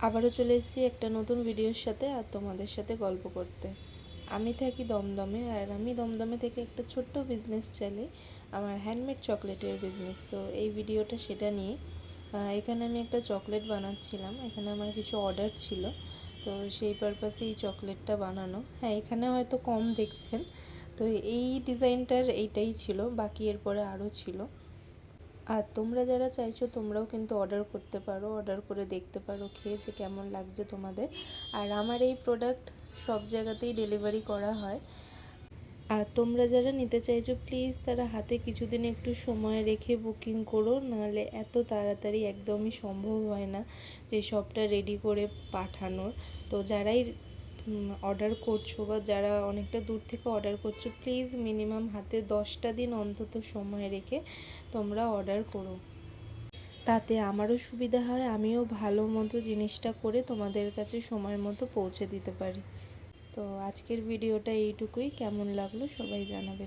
আবারও চলে এসেছি একটা নতুন ভিডিওর সাথে আর তোমাদের সাথে গল্প করতে। আমি থাকি দমদমে, আর আমি দমদমে থেকে একটা ছোট্ট বিজনেস চালাই, আমার হ্যান্ডমেড চকলেটের বিজনেস। তো এই ভিডিওটা সেটা নিয়ে। এখানে আমি একটা চকলেট বানাচ্ছিলাম, এখানে আমার কিছু অর্ডার ছিল, তো সেই পারপাসে এই চকলেটটা বানানো। হ্যাঁ, এখানে হয়তো কম দেখছেন, তো এই ডিজাইনটার এইটাই ছিল, বাকি এরপরে আরও ছিল। আর তোমরা যারা চাইছো তোমরাও কিন্তু অর্ডার করতে পারো, অর্ডার করে দেখতে পারো খেয়ে যে কেমন লাগছে তোমাদের। আর আমার এই প্রোডাক্ট সব জায়গাতেই ডেলিভারি করা হয়। আর তোমরা যারা নিতে চাইছো প্লিজ তারা হাতে কিছুদিন একটু সময় রেখে বুকিং করো, নাহলে এত তাড়াতাড়ি একদমই সম্ভব হয় না যে সবটা রেডি করে পাঠানোর। তো যারাই অর্ডার করছো বা যারা অনেকটা দূর থেকে অর্ডার করছো, প্লিজ মিনিমাম হাতে 10টা দিন অন্তত সময় রেখে তোমরা অর্ডার করো। তাতে আমারও সুবিধা হয়, আমিও ভালো মতো জিনিসটা করে তোমাদের কাছে সময় মতো পৌঁছে দিতে পারি। তো আজকের ভিডিওটা এইটুকুই, কেমন লাগলো সবাই জানাবে।